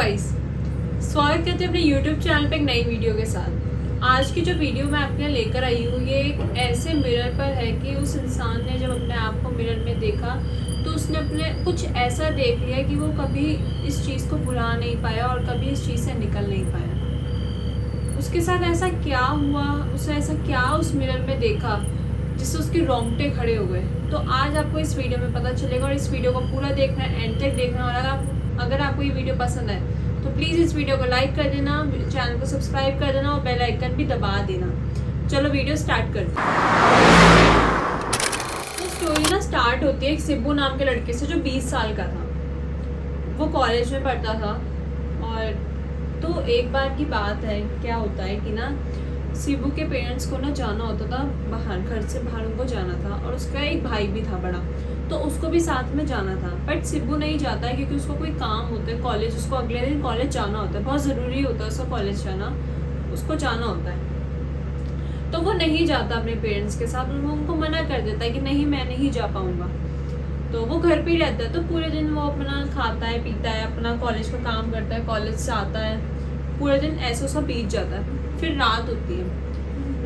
Guys, स्वागत करते हैं अपने YouTube चैनल पे एक नई वीडियो के साथ। आज की जो वीडियो मैं आपके लिए लेकर आई हूँ ये एक ऐसे मिरर पर है कि उस इंसान ने जब अपने आप को मिरर में देखा तो उसने अपने कुछ ऐसा देख लिया कि वो कभी इस चीज़ को भुला नहीं पाया और कभी इस चीज़ से निकल नहीं पाया। उसके साथ ऐसा क्या हुआ, उसने ऐसा क्या उस मिरर में देखा जिससे उसके रोंगटे खड़े हो गए। तो आज आपको इस वीडियो में पता चलेगा और इस वीडियो को पूरा देखना है, एंड तक देखना। और अगर आपको ये वीडियो पसंद है तो प्लीज़ इस वीडियो को लाइक कर देना, चैनल को सब्सक्राइब कर देना और बेल आइकन भी दबा देना। चलो वीडियो स्टार्ट करते हैं। तो स्टोरी ना स्टार्ट होती है एक सिब्बू नाम के लड़के से जो 20 साल का था। वो कॉलेज में पढ़ता था और तो एक बार की बात है, क्या होता है कि ना सिब्बू के पेरेंट्स को ना जाना होता था बाहर, घर से बाहर उनको जाना था। और उसका एक भाई भी था बड़ा, तो उसको भी साथ में जाना था। बट सिब्बू नहीं जाता है क्योंकि उसको कोई काम होता है कॉलेज, उसको अगले दिन कॉलेज जाना होता है, बहुत ज़रूरी होता है उसका कॉलेज जाना, उसको जाना होता है। तो वो नहीं जाता अपने पेरेंट्स के साथ, उनको मना कर देता है कि नहीं मैं नहीं जा पाऊँगा। तो वो घर पे ही रहता है। तो पूरे दिन वो अपना खाता है पीता है, अपना कॉलेज का काम करता है, कॉलेज से आता है, पूरे दिन ऐसे उसका बीत जाता है। फिर रात होती है,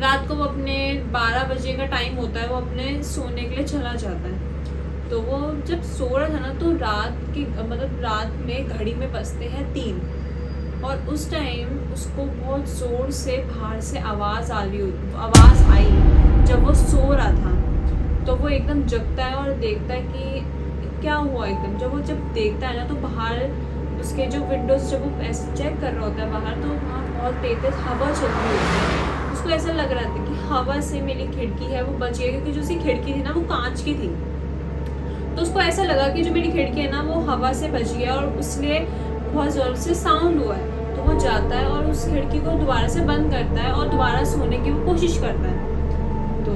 रात को वो अपने 12 बजे का टाइम होता है, वो अपने सोने के लिए चला जाता है। तो वो जब सो रहा था ना तो रात में घड़ी में बजते हैं 3 और उस टाइम उसको बहुत ज़ोर से बाहर से आवाज़ आई जब वो सो रहा था। तो वो एकदम जगता है और देखता है कि क्या हुआ। एकदम जब देखता है ना तो बाहर उसके जो विंडोज जब वो ऐसे चेक कर रहा होता है बाहर, तो वहाँ बहुत तेज हवा चल रही होती है। उसको ऐसा लग रहा था कि हवा से मेरी खिड़की है वो बच गई, क्योंकि जो उसकी खिड़की थी ना वो कांच की थी। तो उसको ऐसा लगा कि जो मेरी खिड़की है ना वो हवा से बच गया और उसलिए बहुत ज़ोर से साउंड हुआ है। तो वो जाता है और उस खिड़की को दोबारा से बंद करता है और दोबारा सोने की वो कोशिश करता है। तो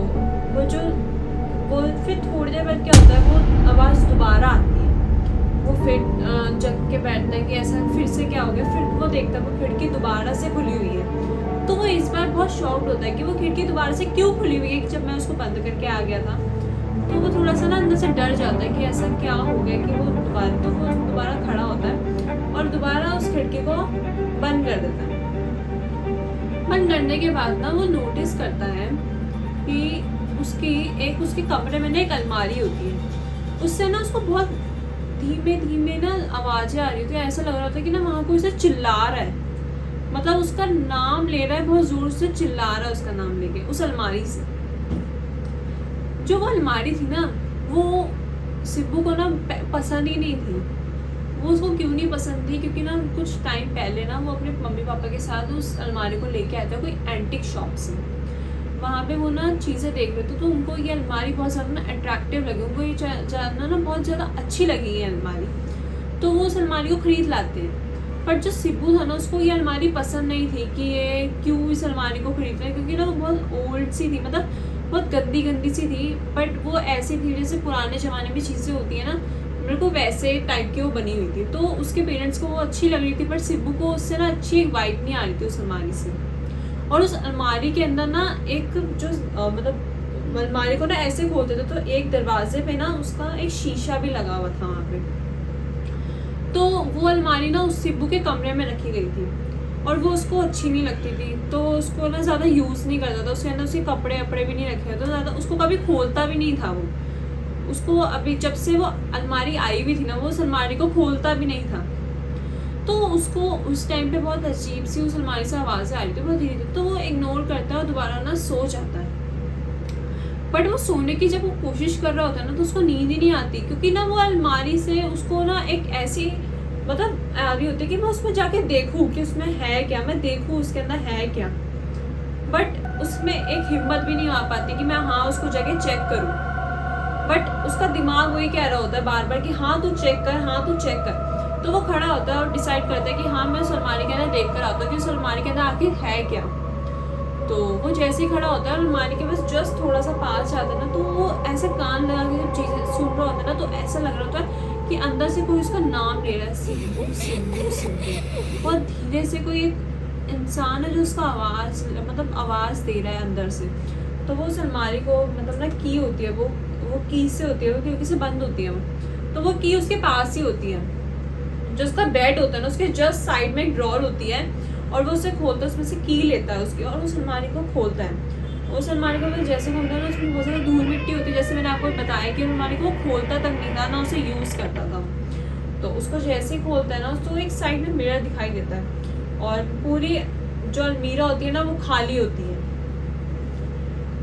वो फिर थोड़ी देर बाद क्या होता है, वो आवाज़ दोबारा आती है। वो फिर जग के बैठता है कि ऐसा फिर से क्या हो गया। फिर वो देखता है वो खिड़की दोबारा से खुली हुई है। तो वो इस बार बहुत शॉक्ड होता है कि वो खिड़की दोबारा से क्यों खुली हुई है, कि जब मैं उसको बंद करके आ गया था। तो वो थोड़ा सा ना अंदर से डर जाता है कि ऐसा क्या हो गया कि वो दोबारा खड़ा होता है और दोबारा उस खिड़की को बंद कर देता है। बंद करने के बाद ना वो नोटिस करता है कि उसके कमरे में ना एक अलमारी होती है। उससे ना उसको बहुत धीमे धीमे ना आवाज़ें आ रही होती है। ऐसा लग रहा था कि ना वहाँ कोई उसे चिल्ला रहा है, मतलब उसका नाम ले रहा है, बहुत ज़ोर से चिल्ला रहा है उसका नाम लेके उस अलमारी से। जो वो अलमारी थी ना वो सिब्बू को ना पसंद ही नहीं थी। वो उसको क्यों नहीं पसंद थी, क्योंकि ना कुछ टाइम पहले ना वो अपने मम्मी पापा के साथ उस अलमारी को लेके आया था कोई एंटिक शॉप से। वहाँ पे वो ना चीज़ें देख रहे थे तो उनको ये अलमारी बहुत ज़्यादा ना अट्रैक्टिव लगी, उनको ये जानना ना बहुत ज़्यादा अच्छी लगी ये अलमारी। तो वो उस अलमारी को ख़रीद लाते हैं। पर जो सिब्बू था ना उसको ये अलमारी पसंद नहीं थी कि ये क्यों इस अलमारी को खरीद रहे हैं, क्योंकि ना वो बहुत ओल्ड सी थी, मतलब बहुत गंदी सी थी। बट वो ऐसी थी जैसे पुराने ज़माने में चीज़ें होती हैं ना, मेरे को वैसे टाइप की वो बनी हुई थी। तो उसके पेरेंट्स को वो अच्छी लग रही थी, पर सिब्बू को उससे ना अच्छी एक वाइब नहीं आ रही थी उस अलमारी से। और उस अलमारी के अंदर ना एक जो मतलब अलमारी को ना ऐसे खोलते थे तो एक दरवाजे पे ना उसका एक शीशा भी लगा हुआ था वहाँ पे। तो वो अलमारी ना उस सिब्बू के कमरे में रखी गई थी और वो उसको अच्छी नहीं लगती थी, तो उसको ना ज़्यादा यूज़ नहीं करता था। उसके अंदर उसके कपड़े वपड़े भी नहीं रखे होते, तो ज़्यादा उसको कभी खोलता भी नहीं था वो। उसको अभी जब से वो अलमारी आई हुई थी ना वो उस अलमारी को खोलता भी नहीं था। तो उसको उस टाइम पे बहुत अजीब सी उस अलमारी से आवाज़ें आ रही थी बहुत धीरे, तो वो इग्नोर करता है और दोबारा ना सो जाता है। बट वो सोने की जब वो कोशिश कर रहा होता है ना तो उसको नींद ही नहीं आती, क्योंकि ना वो अलमारी से उसको ना एक ऐसी मतलब आ रही होती है कि मैं उसमें जाके देखूं कि उसमें है क्या, मैं देखूं उसके अंदर है क्या। बट उसमें एक हिम्मत भी नहीं आ पाती कि मैं उसको जाके चेक करूं। बट उसका दिमाग वही कह रहा होता है बार बार कि हाँ तू चेक कर। तो वो खड़ा होता है और डिसाइड करता है कि हाँ मैं उस अलमारी के अंदर देख कर आता हूँ कि उस अलमारी के अंदर आखिर है क्या। तो वो जैसे ही खड़ा होता है अलमारी के बस जस्ट थोड़ा सा पास जाता है ना, तो वो ऐसे कान लगा के जब चीज़ें सुन रहा होता है ना तो ऐसा लग रहा होता है कि अंदर से कोई उसका नाम ले रहा है, सिब्बू सिब्बू सिब्बू। बहुत धीरे से कोई एक इंसान है जो उसका आवाज़ दे रहा है अंदर से। तो वो उस अलमारी को मतलब ना की होती है वो की से होती है, वो खिड़की से बंद होती है, तो वो की उसके पास ही होती है। जो उसका बेड होता है ना उसके जस्ट साइड में एक ड्रॉर होती है और वो उसे खोलता है, उसमें से की लेता है उसकी और उस अलमारी को खोलता है। उस अलमारी को वो जैसे खोलता है ना उसमें बहुत ज़्यादा धूल मिट्टी होती है, जैसे मैंने आपको बताया कि अलमारी को वो खोलता तक नहीं था ना उसे यूज़ करता था। तो उसको जैसे ही खोलता है ना तो एक साइड में मिरर दिखाई देता है और पूरी जो अलमीरा होती है ना वो खाली होती है।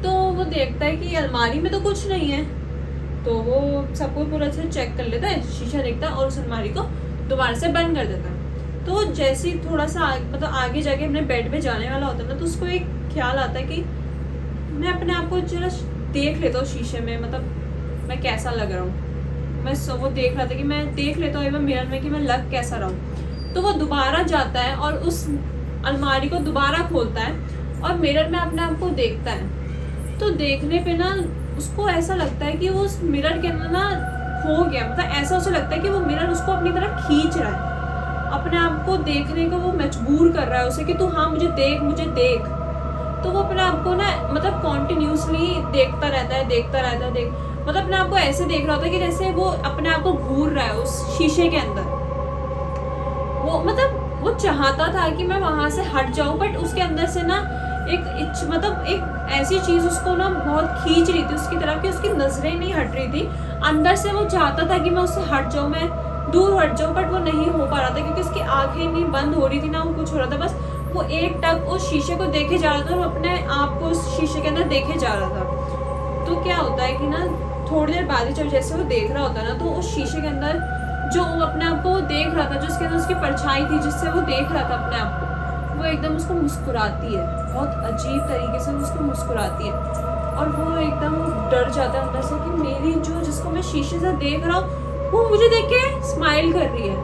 तो वो देखता है कि अलमारी में तो कुछ नहीं है, तो वो सबको पूरा से चेक कर लेता है, शीशा देखता है और उस अलमारी को दोबारा से बंद कर देता है। तो जैसे ही थोड़ा सा मतलब आगे जाके अपने बेड पे जाने वाला होता है ना तो उसको एक ख्याल आता है कि मैं अपने आप को जरा देख लेता हूँ शीशे में, मतलब मैं कैसा लग रहा हूँ। वो देख रहा था कि मैं देख लेता हूँ मिरर में कि मैं लग कैसा रहा हूँ। तो वो दोबारा जाता है और उस अलमारी को दोबारा खोलता है और मिरर में अपने आप को देखता है। तो देखने पे ना उसको ऐसा लगता है कि वो उस मिरर के अंदर ना खो गया, मतलब ऐसा उसे लगता है कि वो मिरर उसको अपनी तरफ खींच रहा है, अपने आप को देखने को वो मजबूर कर रहा है उसे कि तू हाँ मुझे देख मुझे देख। तो वो अपने आप को ना मतलब कॉन्टिन्यूसली देखता रहता है मतलब अपने आप को ऐसे देख रहा होता है कि जैसे वो अपने आप को घूर रहा है उस शीशे के अंदर। वो मतलब वो चाहता था कि मैं वहां से हट जाऊं, बट उसके अंदर से ना मतलब एक ऐसी चीज उसको ना बहुत खींच रही थी उसकी तरफ कि उसकी नजरें नहीं हट रही थी। अंदर से वो चाहता था कि मैं उससे हट जाऊं, मैं दूर हट जाऊं, बट वो नहीं हो पा रहा था क्योंकि उसकी आंखें नहीं बंद हो रही थी ना वो कुछ हो रहा था। बस वो एक टक उस शीशे को देखे जा रहा था और अपने आप को उस शीशे के अंदर देखे जा रहा था। तो क्या होता है कि ना थोड़ी देर बाद जब जैसे वो देख रहा होता है ना तो उस शीशे के अंदर जो वो अपने आप को देख रहा था, जो उसके अंदर उसकी परछाई थी जिससे वो देख रहा था अपने आप को, वो एकदम उसको मुस्कुराती है, बहुत अजीब तरीके से उसको मुस्कुराती है और वो एकदम डर जाता है अंदर से कि मेरी जो जिसको मैं शीशे से देख रहा हूँ वो मुझे देख के स्माइल कर रही है।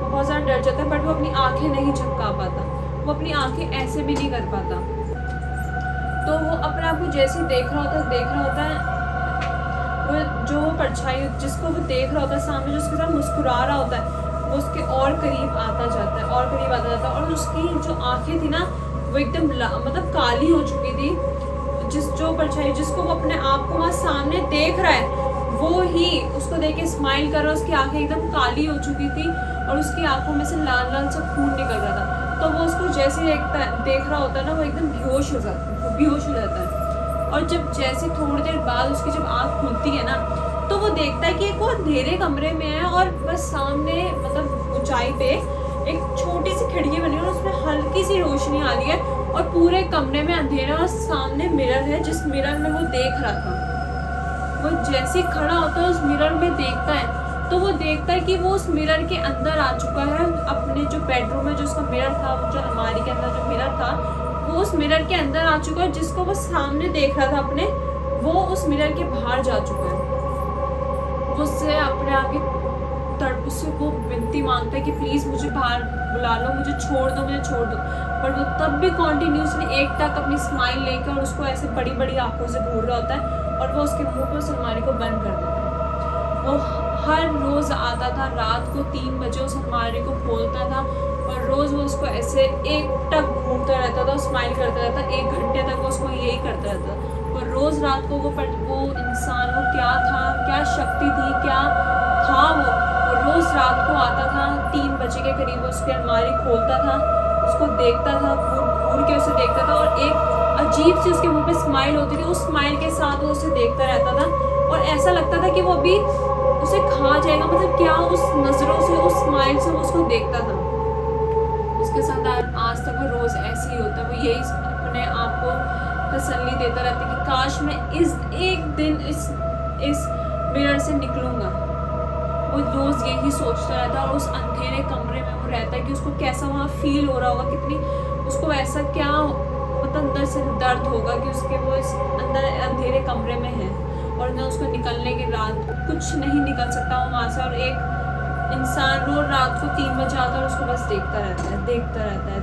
बहुत ज़्यादा डर जाता है बट वो अपनी आंखें नहीं झपका पाता, वो अपनी आंखें ऐसे भी नहीं कर पाता। तो वो अपने आप को जैसे देख रहा होता है वो जो परछाई जिसको वो देख रहा होता है सामने जो उसके साथ मुस्कुरा रहा होता है वो उसके और करीब आता जाता है और उसकी जो आंखें थी ना वो एकदम मतलब काली हो चुकी थी। जो परछाई जिसको वो अपने आप को वहाँ सामने देख रहा है वो ही उसको देख के स्माइल कर रहा है, उसकी आंखें एकदम काली हो चुकी थी और उसकी आंखों में से लाल लाल सा खून निकल रहा था। तो वो उसको जैसे देख रहा होता है ना वो एकदम बेहोश हो जाता है। और जब जैसे थोड़ी देर बाद उसकी जब आँख खुलती है ना तो वो देखता है कि एक वो अंधेरे कमरे में है और बस सामने मतलब ऊंचाई पे एक छोटी सी खिड़की बनी है और उसमें हल्की सी रोशनी आ रही है और पूरे कमरे में अंधेरा और सामने मिरर है जिस मिरर में वो देख रहा था। वो जैसे खड़ा होता है उस मिरर में देखता है तो वो देखता है कि वो उस मिरर के अंदर आ चुका है, अपने जो बेडरूम में जो उसका मिरर था, जो अलमारी के अंदर जो मिरर था वो उस मिरर के अंदर आ चुका है। जिसको वो सामने देख रहा था अपने, वो उस मिरर के बाहर जा चुका है। वो उससे अपने आगे तड़प से वो विनती मांगता है कि प्लीज़ मुझे बाहर बुला लो, मुझे छोड़ दो। पर वो तब भी कॉन्टिन्यूसली एक तक अपनी स्माइल लेकर उसको ऐसे बड़ी बड़ी आंखों से घूर रहा होता है और वो उसके मुंह पर उस अलमारी को बंद कर देता है। वो हर रोज़ आता था रात को 3 बजे उस अलमारी को खोलता था और रोज़ वो उसको ऐसे एक टक घूमता रहता था, स्माइल करता रहता, 1 घंटे तक वो उसको यही करता रहता। और रोज़ रात को वो इंसान वो क्या था, क्या शक्ति थी, क्या था वो रोज़ रात को आता था 3 बजे के करीब उसकी अलमारी खोलता था, उसको देखता था, घूर के उसे देखता था और एक अजीब सी उसके मुंह पे स्माइल होती थी। उस स्माइल के साथ वो उसे देखता रहता था और ऐसा लगता था कि वो अभी उसे खा जाएगा, मतलब क्या उस नज़रों से उस स्माइल से उसको देखता था। उसके साथ आज तक वो रोज़ ऐसे ही होता है। वो यही अपने आप को तसल्ली देता रहता है कि काश मैं एक दिन इस मिरर से निकलूँगा। वो रोज़ यही सोचता रहता है और उस अंधेरे कमरे में वो रहता है कि उसको कैसा वहाँ फील हो रहा होगा, कितनी उसको ऐसा क्या मतलब अंदर से दर्द होगा कि उसके वो इस अंदर अंधेरे कमरे में है और न उसको निकलने के रात कुछ नहीं निकल सकता वहाँ से। और एक इंसान रोज रात को 3 बजे आता है और उसको बस देखता रहता है।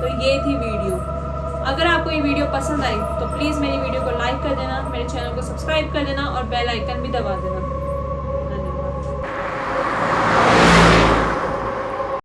तो ये थी वीडियो। अगर आपको ये वीडियो पसंद आई तो प्लीज़ मेरी वीडियो को लाइक कर देना, मेरे चैनल को सब्सक्राइब कर देना और बेल आइकन भी दबा देना।